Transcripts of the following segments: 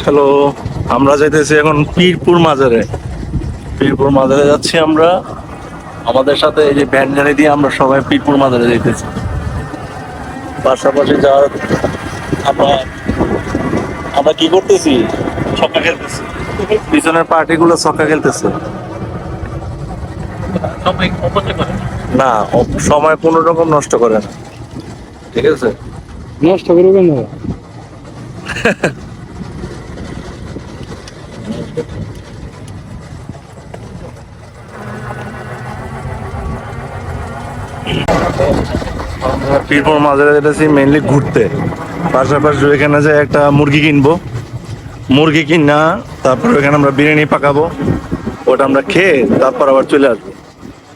Hello, আমরা যাইতেছি এখন পীরপুর মাজারে। পীরপুর মাজারে যাচ্ছি আমরা। আমাদের সাথে এই যে ভ্যান গাড়ি দিয়ে আমরা সবাই পীরপুর মাজারে যাইতেছি। পাশাপাশি যাওয়ার আমরা আমরা কি করতেছি? ছক্কা খেলতেছি। পিছনের পার্টিগুলো ছক্কা খেলতেছে। না, সময় কোনো রকম নষ্ট করে না, ঠিক আছে? নষ্ট করবেন না। পীরপুর মাজারে যেতেছি মেইনলি ঘুরতে, পাশাপাশি এখানে যে একটা মুরগি কিনবো, মুরগি কিনা তারপর এখানে আমরা বিরিয়ানি পাকাবো, ওটা আমরা খেয়ে তারপর আবার চলে আসবো।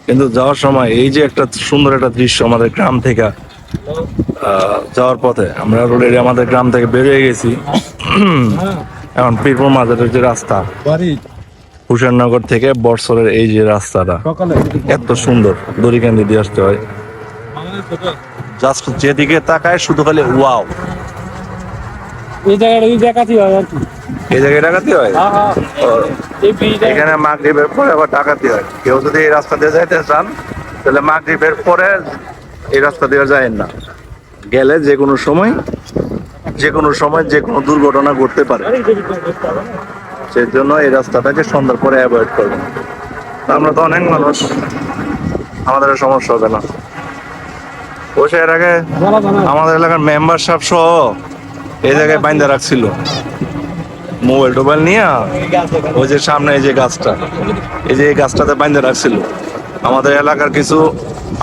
কিন্তু যাওয়ার সময় এই যে একটা সুন্দর একটা দৃশ্য, আমাদের গ্রাম থেকে যাওয়ার পথে আমরা অলরেডি আমাদের গ্রাম থেকে বেরিয়ে গেছি। এখন পীরপুর মাজারের যে রাস্তা, হুসেননগর থেকে বর্ষরের এই যে রাস্তাটা এত সুন্দর, দড়িকান্দি দিয়ে আসতে হয়। জাস্ট যেদিকে তাকায় শুধু খালি ওয়াও। এই জায়গাটা এই দেখাচ্ছি হয় আর কি। এই জায়গায় ডাকাতি হয়, এখানে মাগরিবের পরে আবার ডাকাতি হয়। কেউ যদি এই রাস্তা দিয়ে যাইতে চান তাহলে মাগরিবের পরে এই রাস্তা দিয়ে যায় না, গেলে যে কোনো সময় যে কোনো দুর্ঘটনা ঘটতে পারে। সেই জন্য এই রাস্তাটাকে সন্ধ্যার পরে অ্যাভয়েড করবেন। আমরা তো অনেক মানুষ, আমাদের সমস্যা হবে না। বসে এর আগে আমাদের এলাকার মেম্বারশিপ সহ এই জায়গায় বাইন্দা রাখছিল মোবাইল নিয়ে। ওই যে সামনে এই যে গাছটা, এই যে এই গাছটাতে বাইন্দা রাখছিল আমাদের এলাকার কিছু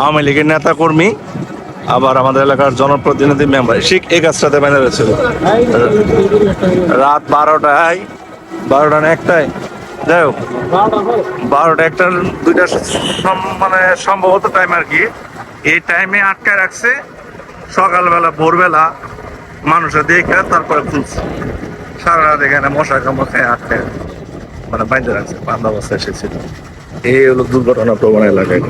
আওয়ামী লীগের নেতা কর্মী, আবার আমাদের এলাকার জনপ্রতিনিধি মেম্বার, ঠিক এই গাছটাতে বাইন্দা রাখছিল। রাত 12টা না 1টায়, যাই হোক 12টা 1টা 2টা মানে সম্ভবত টাইম আর কি। এই টাইমে আটকায় রাখছে। সকালবেলা ভোরবেলা মানুষের দেখে তারপরে খুলছে। সারা রাত এখানে মশা কামড় আটকায় মানে বাইন্দা রাখছে, বান্ধা অবস্থায় এসেছিল। এই হলো দুর্ঘটনা প্রবণ এলাকায়।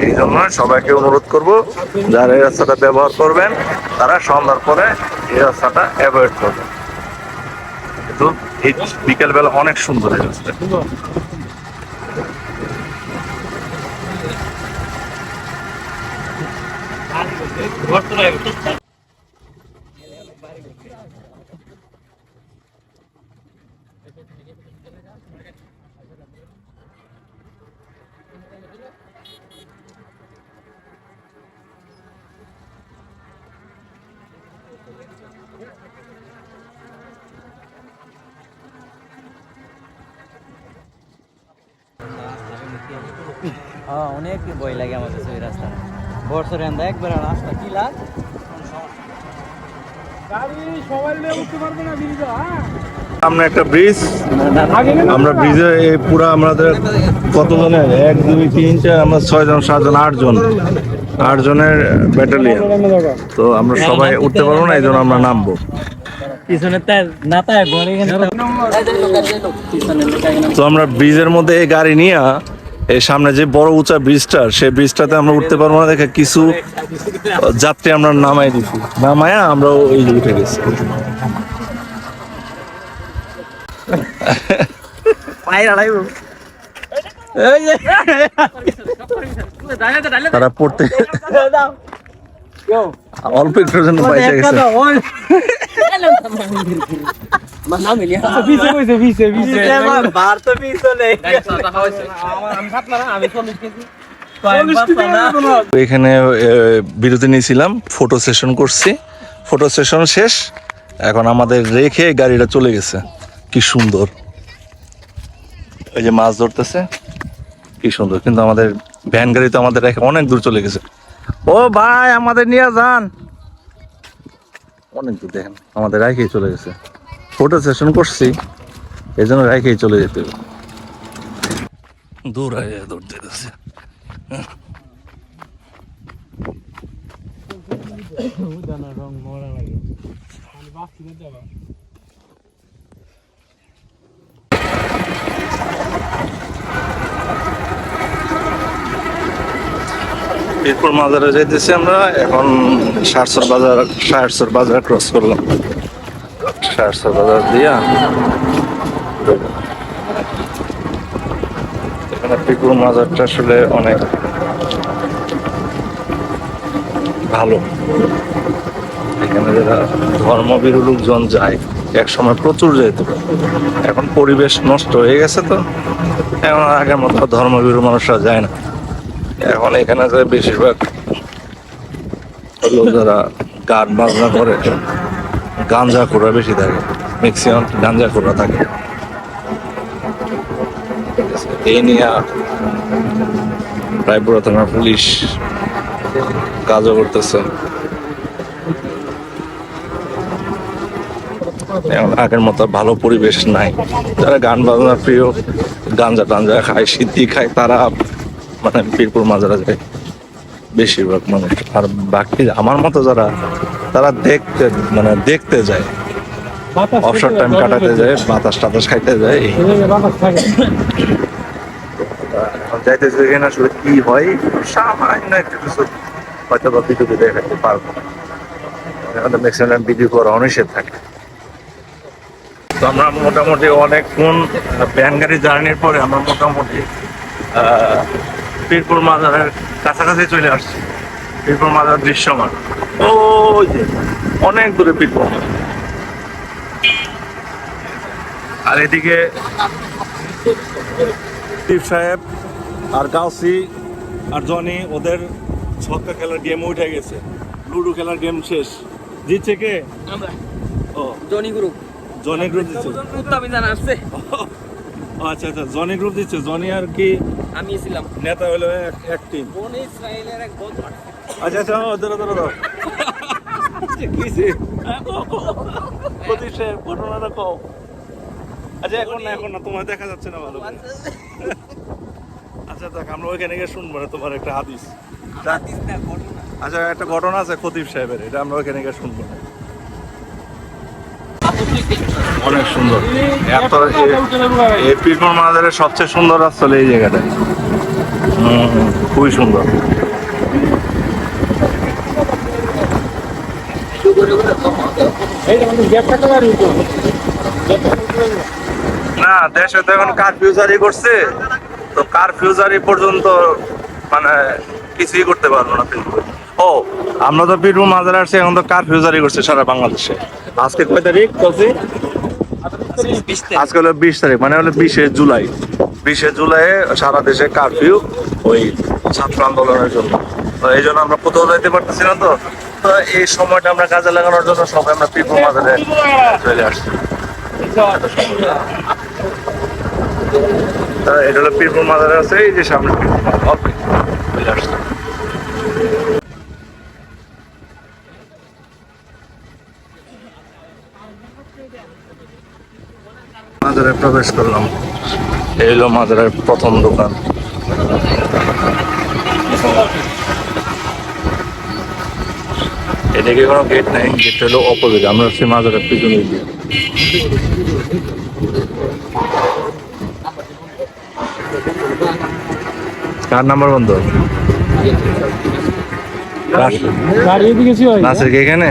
এই জন্য সবাইকে অনুরোধ করব, যারা এই রাস্তাটা ব্যবহার করবেন তারা সন্ধ্যার পরে এই রাস্তাটা অ্যাভয়েড করবেন। কিন্তু এই বিকেলবেলা অনেক সুন্দর এই রাস্তা। হ্যাঁ, অনেক ভয় লাগে আমার কাছে ওই রাস্তা। বছরে আমরা একবার রাস্তা কি লাগ সামনে একটা ব্রিজ, আমরা ব্রিজে পুরা আমাদের কতজনের 1 2 3 4 আমরা 6 জন 7 জন 8 জনের ব্যাটালিয়ন। তো আমরা সবাই উঠতে পারবো না, এই জন্য আমরা নামবো। তো আমরা ব্রিজের মধ্যে এই গাড়ি নিয়ে এই সামনে যে বড় উঁচা ব্রিজটা, সেই ব্রিজটাতে আমরা উঠতে পারবো না দেখে কিছু যাত্রী আমরা নামাই দিছি, নামায়া আমরা ওই উঠে গেছি। তারা পড়তে অল্প একটুর জন্য বাইরে গেছে। এখানে বিরতি নিয়েছিলাম, ফটো সেশন করছি, ফটো সেশন শেষ। এখন আমাদের রেখে গাড়িটা চলে গেছে। কি সুন্দর, এই যে মাছ ধরতেছে, কি সুন্দর। কিন্তু আমাদের ভ্যান গাড়ি তো আমাদের রেখে অনেক দূর চলে গেছে। ও ভাই, আমাদের নিয়ে যান। অনেক দূর, দেখেন আমাদের রাইখেই চলে গেছে। ফটো সেশন করছি, এই জন্য রাইখেই চলে যেতে হবে। দূর হয়ে দৌড়তে গেছে। পীরপুর মাজারে যাইতেছি আমরা এখন। শাহরচর বাজার ক্রস করলাম। ৳7,500 দিয়া এখানে পীরপুর মাজারটা আসলে অনেক ভালো। এখানে যারা ধর্মভীরু লোকজন যায়, এক সময় প্রচুর যেত, এখন পরিবেশ নষ্ট হয়ে গেছে, তো এখন আগের মতো ধর্মভীরু মানুষরা যায় না। এখন এখানে যে বেশিরভাগ লোক যারা গান বাজনা করে, গাঞ্জা খোরা বেশি থাকে, ম্যাক্সিমাম গাঞ্জা খোরা থাকে। এই নিয়ে প্রায় পুরো থানার পুলিশ কাজও করতেছে। এখন আগের মতো ভালো পরিবেশ নাই। যারা গান বাজনা প্রিয়, গাঞ্জা টাঞ্জা খায়, সিদ্ধি খায়, তারা মানে পীরপুর মাজারে যায় বেশিরভাগ মানুষ। আর বাকি আমার মতো যারা, তারা দেখতে যায়, অবসর টাইম কাটাতে যায়, বাতাস টাতাস খাইতে যায়। যাইতেছে এখানে আসলে কি হয়, সামান্য একটু কিছু হয়তো বা ভিডিও দেখাতে পারবো। এখানে ম্যাক্সিমাম ভিডিও করা অনিষেধ থাকে। তো আমরা মোটামুটি অনেকক্ষণ ভ্যান গাড়ি জার্নির পরে আমরা মোটামুটি পীরপুর মাজারের কাছাকাছি চলে আসছি। পীরপুর মাজার দৃশ্যমান, ওই যে অনেক দূরে পীরপুর। আর এদিকে টিপ সাহেব আর গাউসি আর জনি, ওদের ছক্কা খেলার গেম উঠে গেছে, লুডো খেলার গেম শেষ। জিতছে কে? ও জনি গ্রুপ দিচ্ছে। উত্তামিজান আসছে। আচ্ছা, জনি গ্রুপ দিচ্ছে। জনি আর কি আমি ছিলাম নেতা হলো এক টিম। বনি ইসরায়েলের এক বন্ধু। আচ্ছা, ধরো কিসে ঘটনাটা কও। আচ্ছা, এখন না, তোমার দেখা যাচ্ছে না ভালো করে। আচ্ছা, দেখ, আমরা ওইখানে গিয়ে শুনবো না তোমার একটা হাদিস। আচ্ছা, একটা ঘটনা আছে খতিব সাহেবের, এটা আমরা ওইখানে গিয়ে শুনবো না। অনেক সুন্দর। এই পীরপুর মাজারের সবচেয়ে সুন্দর রাস্তা হলো এই জায়গাটা। খুবই সুন্দর। না, দেশে তো এখন কারফিউ জারি করছে, তো কারফিউ জারি পর্যন্ত মানে কিছুই করতে পারবো না। ও, আমরা তো পীরপুর মাজারে আসছি, এখন তো কারফিউ জারি করছে সারা বাংলাদেশে। আজকে কয় তারিখ? আজকে হলো 20 তারিখ, মানে হলো 20শে জুলাই। 20শে জুলাই সারা দেশে কারফিউ, ওই ছাত্র আন্দোলনের জন্য। তো এই জন্য আমরা কোথাও যাইতে পারতেছি না। তো এই সময়টা আমরা কাজে লাগানোর জন্য সবাই আমরা পীরপুর মাজারে চলে আসছি। এটা হলো পীরপুর মাজারে আছে, এই যে সামনে চলে আসছে। মাজারে প্রবেশ করলাম। এই হলো মাজারের প্রথম দোকান। এদিকে কোনো গেট নাই, গেট হলো অপোজিট। আমরা হচ্ছে মাজারের পিছনে দিয়ে। কার নাম্বার বন্ধ? নাসির কি এখানে?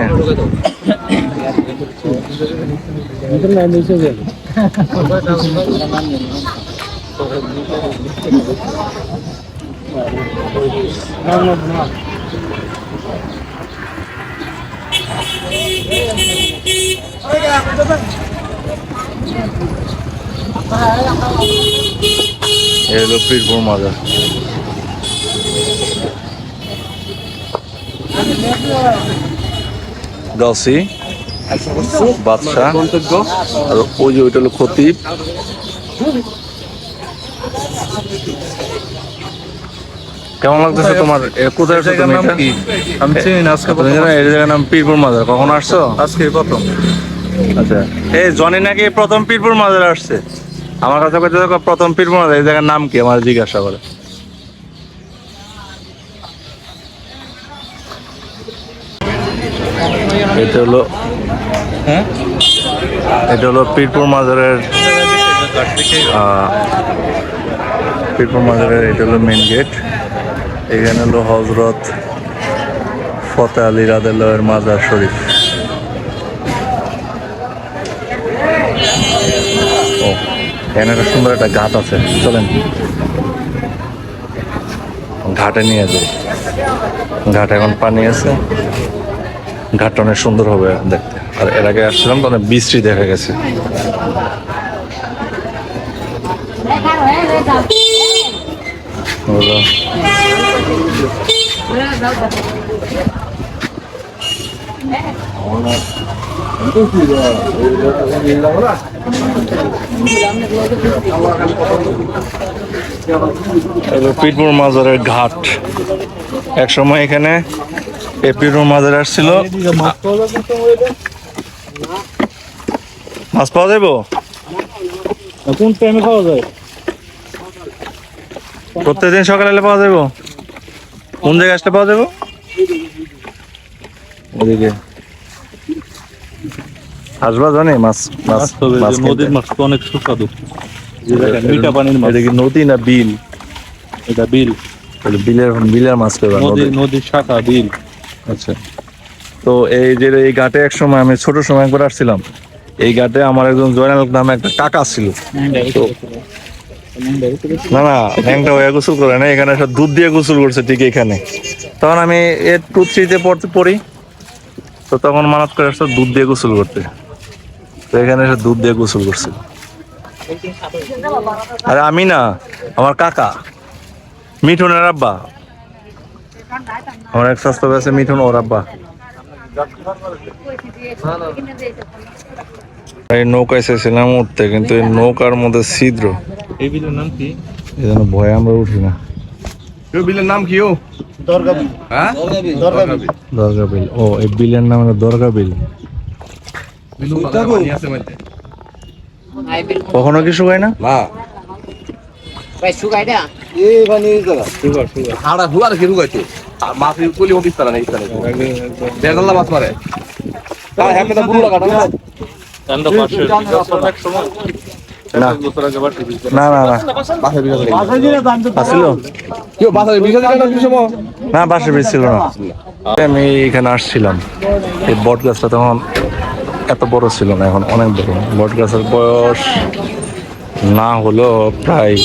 এলো পীরপুর মাজার। গাউসি, বাদশা, আর ওই যে ওইটা হলো খতিব। কেমন লাগতেছে তোমার? কোথায় আসছো তুমি? আমি চিনি না, আজকে এই জায়গার নাম পীরপুর মাজার। কখন আসছো? আজকে প্রথম। আচ্ছা, এই জনি নাকি প্রথম পীরপুর মাজারে আসছে। আমার কাছে প্রথম পীরপুর মাজার। এই জায়গার নাম কি আমার জিজ্ঞাসা করে। এটা হলো পীরপুর মাজারের এটা হলো মেন গেট। এখানে হলো হজরত ফতে আলী রাদিয়াল্লাহু আনহুর মাজার শরীফ। এখানে একটা সুন্দর একটা ঘাট আছে, চলেন ঘাটে নিয়ে যাই। ঘাটে এখন পানি আছে, ঘাটটা অনেক সুন্দর হবে দেখতে। আর এর আগে আসছিলাম তো অনেক বৃষ্টি দেখা গেছে। হলো। পীরপুর মাজারের ঘাট, এক সময় এখানে এই পীরপুর মাজারে আসছিল। মাছ পাওয়া যাবো? কোন টাইমে খাওয়া যায়? প্রত্যেকদিন সকালে এলে পাওয়া যাবো? কোন জায়গায় আসলে পাওয়া যাবো? ওদিকে আসবা জানি মাছ মাছ মাছ নদীর মাছ তো অনেক সুস্বাদু, মিঠা পানির মাছ। এটা কি নদী না বিল? এটা বিল, বিলের বিলের মাছ পেবা? নদীর শাখা বিল। আচ্ছা, তো এই যে এই ঘাটে এক সময় আমি ছোট সময় একবার আসছিলাম। এই ঘাটে আমার একজন জয়নাল নামে একটা কাকা ছিল। না না, ন্যাংটা হয়ে গোসল করে না, এখানে সব দুধ দিয়ে গোসল করছে ঠিক এখানে। তখন আমি 2-3-তে পড়ি, তো তখন মানত করে আসছে দুধ দিয়ে গোসল করতে। তো এখানে এসে দুধ দিয়ে গোসল করছে। আরে আমি না, আমার কাকা মিঠুনের আব্বা, আমার এক স্বাস্থ্য আছে মিঠুন, ওর আব্বা। এই নৌকায় চাইছিলাম উঠতে, কিন্তু এই নৌকার মধ্যে ছিদ্র। এই বিলের নাম কি? এই জন্য ভয়ে আমরা উঠি না। বিলের নাম কি? হ্যাঁ, দরগা বিল। ও, এই বিলের নাম হলো দরগা বিল। কখনো কি শুকায় না? না হাড়া হুয়ার কি রুগাইছে মাছ কলি অফিস তারা নেই তারা বেজাল্লা মাছ মারে তার হ্যাঁ না বুড়ো কাটা না না না না না, বাসা বিঘা করে আসছিল কেউ বাসা বিঘা করে না কিছু না, বাসে বেশ ছিল না। আমি এখানে আসছিলাম, এই বট গাছটা তখন এত বড় ছিল না, এখন অনেক বড়। বট গাছের বয়স না হলো প্রায়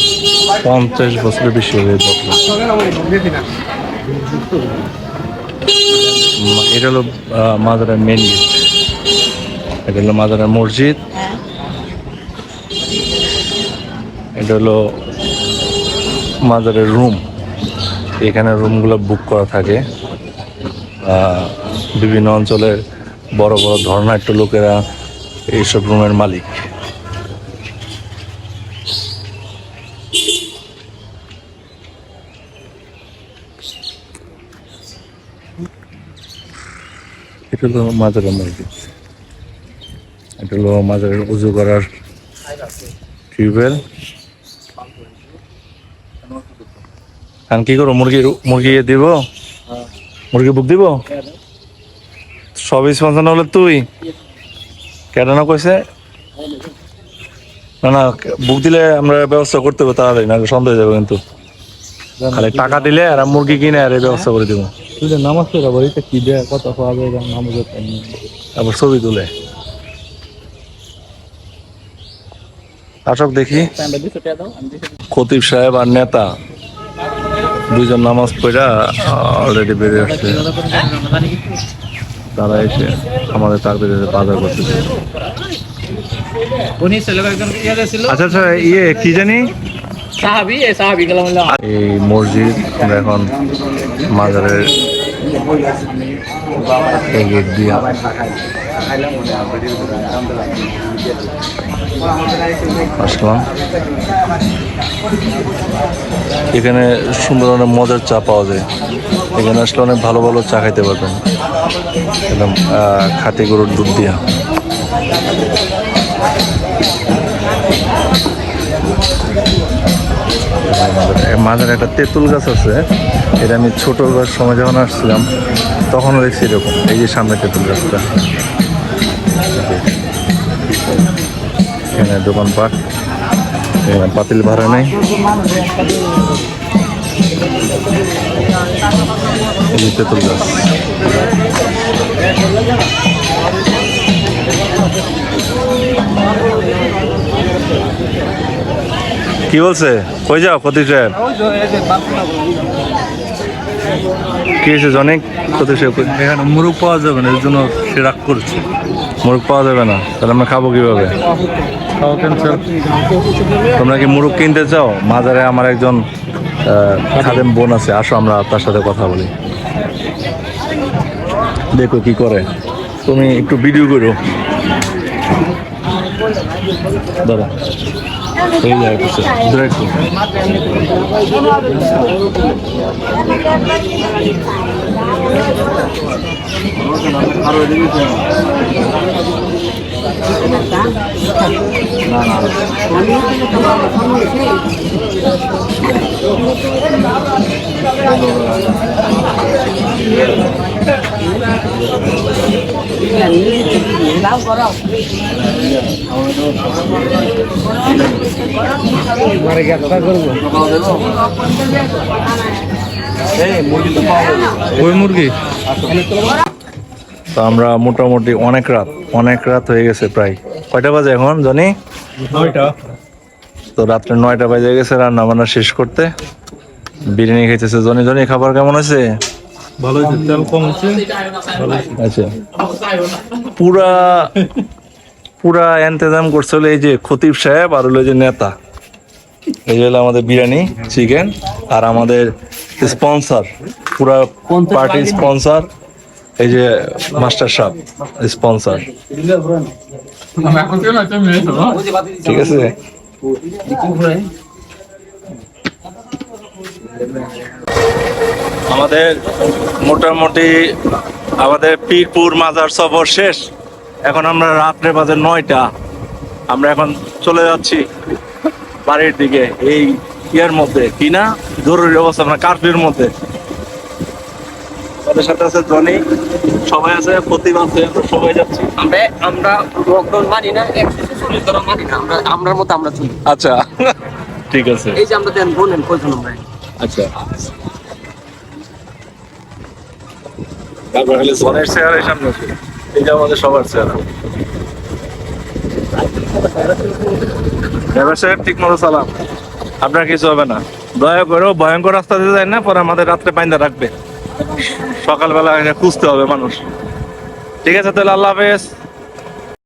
50 বছরের বেশি হবে। এটা হলো মাজারের মেন গেট, এটা হলো মাজারের মসজিদ, এটা হলো মাজারের রুম। এখানে রুমগুলো বুক করা থাকে। বিভিন্ন অঞ্চলের বড় বড় ধর্নাঢ্য লোকেরা এইসব রুমের মালিক। এটা হলো মাজারের মসজিদ, এটা হলো মাজারের উজু করার টিউবওয়েল। এখন কি করবো? মুরগি দিব, মুরগি বুক দিব। সব স্পন্সর হলে তুই কেন কইছে না না, বুক দিলে আমরা ব্যবস্থা করতে হবে তাহলে, না সন্দেহ যাবে। কিন্তু খালি টাকা দিলে আর মুরগি কিনে আর এই ব্যবস্থা করে দিব। নামাজ পড়া বাড়িতে কি দেয়, কত পাওয়া যায় নামাজের টাইমে, আবার ছবি তুলে আসক দেখি। খতিব সাহেব আর নেতা দুইজন নামাজ পড়া অলরেডি বেরিয়ে আসছে। তারা এসে আমাদের তাকবীরের বাজার করতেছে। আচ্ছা আচ্ছা, কি জানি এই মসজিদ। আমরা এখন মাজারের এই গেট দিয়ে আসলাম। এখানে সুন্দর অনেক মজার চা পাওয়া যায়। এখানে আসলে অনেক ভালো ভালো চা খাইতে পারবেন, একদম খাঁটি গরুর দুধ দিয়া। মাঝারে একটা তেঁতুল গাছ আছে, এটা আমি ছোট সময় যখন আসছিলাম তখনও দেখছি এরকম। এই যে সামনে তেঁতুল গাছটা, এখানে দোকানপাট, পাতিল ভাড়া নেই। এই যে তেঁতুল গাছ, কি বলছে? কই যাও ফতিক সাহেব? কি হয়েছে জনিক? ফতিক সাহেব কই? এখানে মুরগ পাওয়া যাবে না, এর জন্য সে রাগ করছে। মুরগ পাওয়া যাবে না, তাহলে আমরা খাবো কিভাবে? খাওয়া ক্যান্সেল। তোমরা কি মুরগ কিনতে চাও? মাজারে আমার একজন খাদেম বোন আছে, আসো আমরা তার সাথে কথা বলি। দেখো কি করে, তুমি একটু ভিডিও করো দাদা। এই যায় কিছু direct করো। ওই মুরগি তো আমরা মোটামুটি অনেক রাত হয়ে গেছে, প্রায় কয়টা বাজে এখন জানি? 9টা। তো রাত্রে 9টা বাজে গেছে রান্না বান্না শেষ করতে। বিরিয়ানি খাইতেছে জনি। জনি খাবার কেমন আছে? ভালো হয়েছে, তেল কম হচ্ছে, ভালো হয়েছে। আচ্ছা, পুরা ইন্তজাম করছে হলো এই যে খতিব সাহেব আর হলো এই যে নেতা। এই যে হলো আমাদের বিরিয়ানি চিকেন, আর আমাদের স্পন্সর, পুরা পার্টি স্পন্সর এই যে মাস্টার সাহেব স্পন্সর। ঠিক আছে, আমাদের মোটামুটি আমাদের পীরপুর মাজার সফর শেষ। এখন আমরা রাত্রে বাজে 9টা, আমরা এখন চলে যাচ্ছি বাড়ির দিকে। এই ইয়ার মধ্যে কি না জরুরি অবস্থা, আমরা কারফিউর মধ্যে। আমাদের সাথে আছে জনি, সবাই আছে, প্রতিম আছে, আমরা সবাই যাচ্ছি। আমরা লকডাউন মানি না, 140 ধরা মানি না, আমরার মতো আমরা চলি। আচ্ছা ঠিক আছে, এই যে আমরা দেন বলেন কয়জন আমরা। আচ্ছা তারপর হলে জনের চেহারার সামনে আছে। এই যে আমাদের সবার চেহারা। ড্রাইভার সাহেব ঠিক মতো চালান, আপনার কিছু হবে না। দয়া করে ভয়ঙ্কর রাস্তা দিয়ে যায় না, পরে আমাদের রাত্রে পাইন্দা রাখবে, সকালবেলা খুঁজতে হবে মানুষ। ঠিক আছে তাহলে, আল্লাহ হাফেজ।